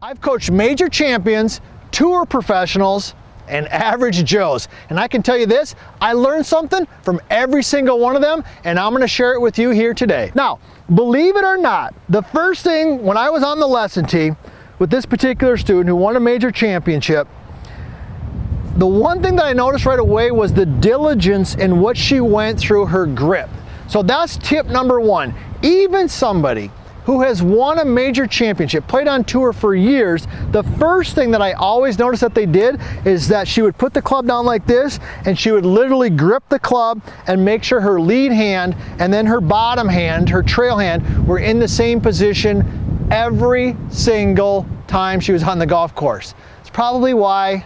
I've coached major champions, tour professionals, and average Joes. And I can tell you this, I learned something from every single one of them, and I'm gonna share it with you here today. Now, believe it or not, the first thing when I was on the lesson tee with this particular student who won a major championship, the one thing that I noticed right away was the diligence in what she went through her grip. So that's tip number one. Even somebody who has won a major championship, played on tour for years, the first thing that I always noticed that they did is that she would put the club down like this, and she would literally grip the club and make sure her lead hand and then her bottom hand, her trail hand, were in the same position every single time she was on the golf course. It's probably why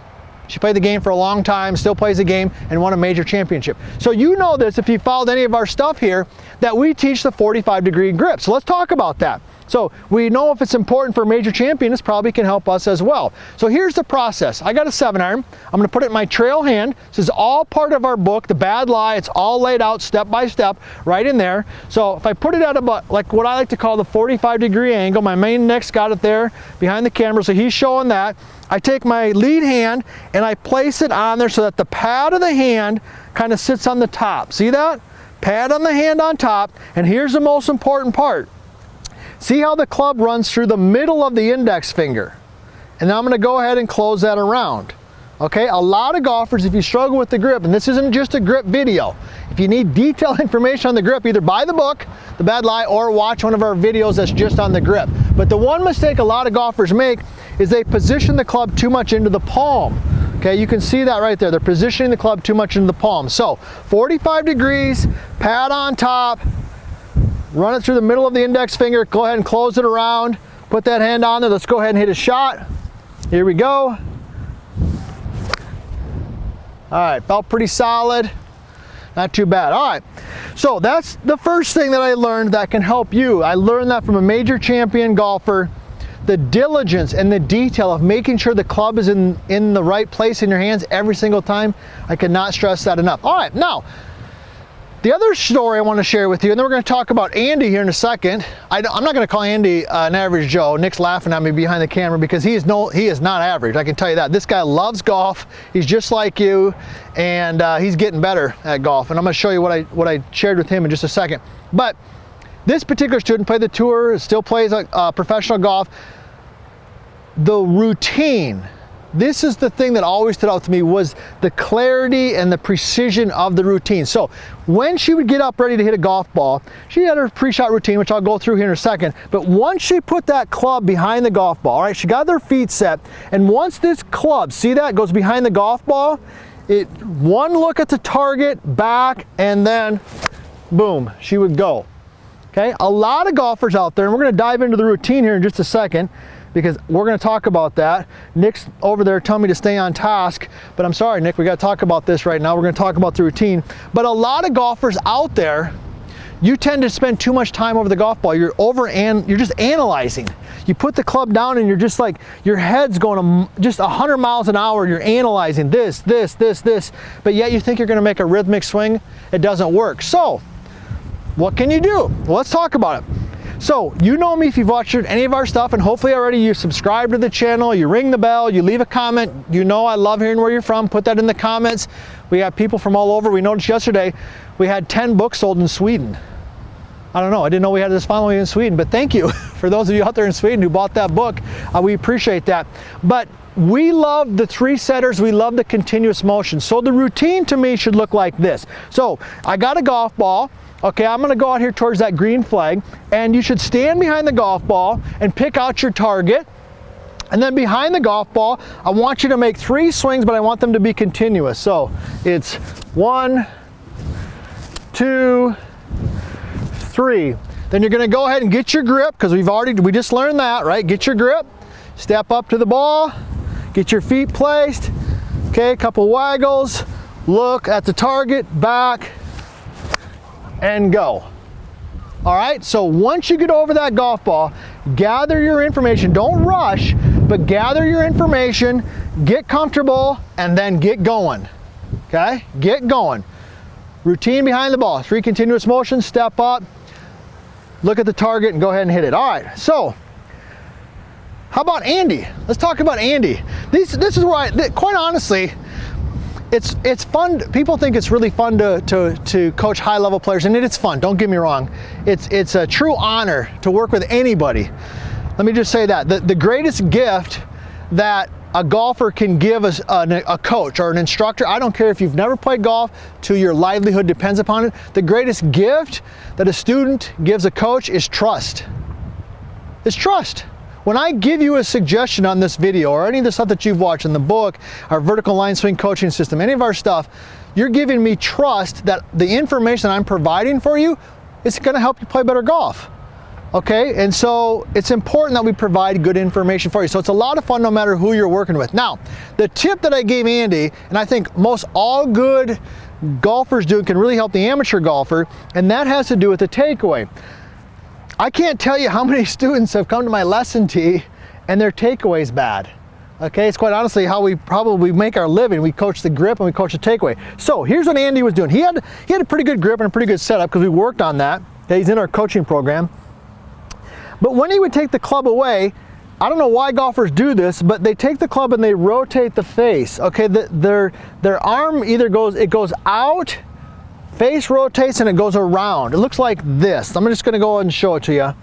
she played the game for a long time, still plays the game, and won a major championship. So you know this if you followed any of our stuff here, that we teach the 45-degree grip. So let's talk about that. So we know if it's important for a major champion, this probably can help us as well. So here's the process. I got a 7-iron. I'm gonna put it in my trail hand. This is all part of our book, The Bad Lie. It's all laid out step by step right in there. So if I put it at about like what I like to call the 45-degree angle, my main neck's got it there behind the camera, so he's showing that. I take my lead hand and I place it on there so that the pad of the hand kind of sits on the top. See that? Pad on the hand on top, and here's the most important part. See how the club runs through the middle of the index finger? And now I'm gonna go ahead and close that around. Okay, a lot of golfers, if you struggle with the grip, and this isn't just a grip video, if you need detailed information on the grip, either buy the book, The Bad Lie, or watch one of our videos that's just on the grip. But the one mistake a lot of golfers make is they position the club too much into the palm. Okay, you can see that right there. They're positioning the club too much into the palm. So 45 degrees, pad on top, run it through the middle of the index finger, go ahead and close it around, put that hand on there. Let's go ahead and hit a shot. Here we go. All right, felt pretty solid. Not too bad. All right, so that's the first thing that I learned that can help you. I learned that from a major champion golfer. The diligence and the detail of making sure the club is in the right place in your hands every single time. I cannot stress that enough. All right, now, the other story I want to share with you, and then we're going to talk about Andy here in a second. I'm not going to call Andy an average Joe. Nick's laughing at me behind the camera because he is not average. I can tell you that. This guy loves golf. He's just like you, and he's getting better at golf. And I'm going to show you what I shared with him in just a second. But this particular student played the tour, still plays professional golf. The routine, this is the thing that always stood out to me, was the clarity and the precision of the routine. So when she would get up ready to hit a golf ball, she had her pre-shot routine, which I'll go through here in a second. But once she put that club behind the golf ball, all right, she got their feet set, and once this club, see that, goes behind the golf ball, one look at the target, back, and then boom, she would go. Okay, a lot of golfers out there, and we're going to dive into the routine here in just a second, because we're going to talk about that. Nick's over there telling me to stay on task, but I'm sorry, Nick, we got to talk about this right now. We're going to talk about the routine. But a lot of golfers out there, you tend to spend too much time over the golf ball. You're just analyzing. You put the club down and you're just like, your head's going just 100 miles an hour. You're analyzing this, but yet you think you're going to make a rhythmic swing. It doesn't work. So what can you do? Well, let's talk about it. So, you know me if you've watched any of our stuff, and hopefully already you subscribe to the channel, you ring the bell, you leave a comment. You know I love hearing where you're from. Put that in the comments. We have people from all over. We noticed yesterday we had 10 books sold in Sweden. I don't know. I didn't know we had this following in Sweden, but thank you for those of you out there in Sweden who bought that book. We appreciate that. But we love the 3-setters. We love the continuous motion. So the routine to me should look like this. So I got a golf ball. Okay, I'm gonna go out here towards that green flag, and you should stand behind the golf ball and pick out your target. And then behind the golf ball, I want you to make 3 swings, but I want them to be continuous. So it's 1, 2, 3. Then you're gonna go ahead and get your grip, because we just learned that, right? Get your grip, step up to the ball, get your feet placed. Okay, a couple waggles, look at the target, back, and go. All right, so once you get over that golf ball, gather your information. Don't rush, but gather your information, get comfortable, and then get going. Okay, get going. Routine behind the ball, 3 continuous motions, step up, look at the target, and go ahead and hit it. All right, so How about Andy? Let's talk about Andy. This is where quite honestly, it's fun. People think it's really fun to coach high-level players, and it's fun. Don't get me wrong. It's a true honor to work with anybody. Let me just say that the greatest gift that a golfer can give a coach or an instructor, I don't care if you've never played golf, to your livelihood depends upon it. The greatest gift that a student gives a coach is trust. It's trust. When I give you a suggestion on this video or any of the stuff that you've watched in the book, our vertical line swing coaching system, any of our stuff, you're giving me trust that the information I'm providing for you is going to help you play better golf. Okay, and so it's important that we provide good information for you. So it's a lot of fun no matter who you're working with. Now, the tip that I gave Andy, and I think most all good golfers do, can really help the amateur golfer, and that has to do with the takeaway. I can't tell you how many students have come to my lesson tee and their takeaway is bad. Okay, it's quite honestly how we probably make our living. We coach the grip and we coach the takeaway. So here's what Andy was doing. He had a pretty good grip and a pretty good setup because we worked on that. Okay, he's in our coaching program. But when he would take the club away, I don't know why golfers do this, but they take the club and they rotate the face. Okay, their arm either goes out, face rotates, and it goes around. It looks like this. I'm just gonna go ahead and show it to you.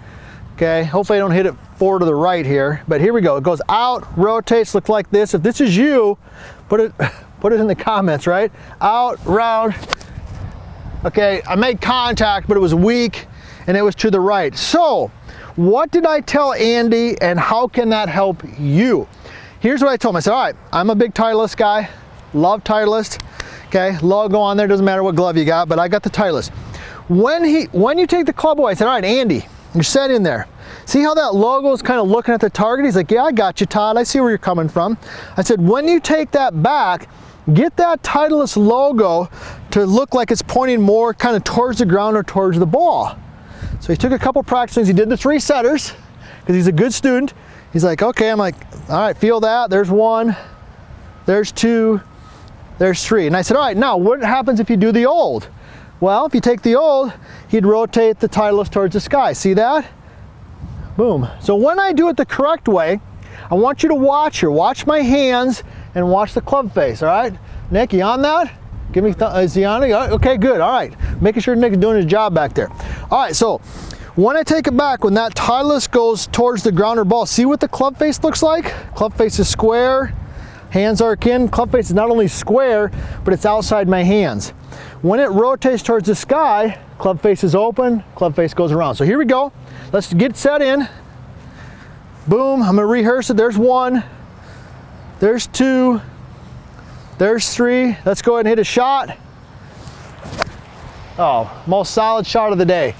Okay, hopefully I don't hit it forward to the right here, but here we go. It goes out, rotates, looks like this. If this is you, put it in the comments, right? Out, round. Okay, I made contact, but it was weak and it was to the right. So, what did I tell Andy and how can that help you? Here's what I told him. I said, all right, I'm a big Titleist guy, love Titleist. Okay, logo on there, doesn't matter what glove you got, but I got the Titleist. When you take the club away, I said, all right, Andy, you're set in there. See how that logo is kind of looking at the target? He's like, yeah, I got you, Todd. I see where you're coming from. I said, when you take that back, get that Titleist logo to look like it's pointing more kind of towards the ground or towards the ball. So he took a couple practice swings. He did the 3 setters because he's a good student. He's like, okay. I'm like, all right, feel that. There's 1, there's 2, there's 3. And I said, all right, now what happens if you do the old? Well, if you take the old, he'd rotate the Titleist towards the sky. See that? Boom. So when I do it the correct way, I want you to watch here. Watch my hands and watch the club face, all right? Nick, you on that? Give me, is he on it? Okay, good, all right. Making sure Nick's doing his job back there. All right, so when I take it back, when that Titleist goes towards the ground or ball, see what the club face looks like? Club face is square, hands arc in. Club face is not only square, but it's outside my hands. When it rotates towards the sky, club face is open, club face goes around. So here we go. Let's get set in. Boom, I'm gonna rehearse it. There's 1, there's 2, there's 3. Let's go ahead and hit a shot. Oh, most solid shot of the day.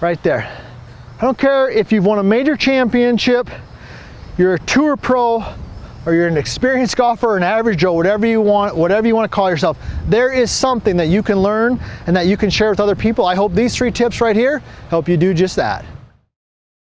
Right there. I don't care if you've won a major championship, you're a tour pro, or you're an experienced golfer or an average Joe, whatever you want to call yourself. There is something that you can learn and that you can share with other people. I hope these 3 tips right here help you do just that.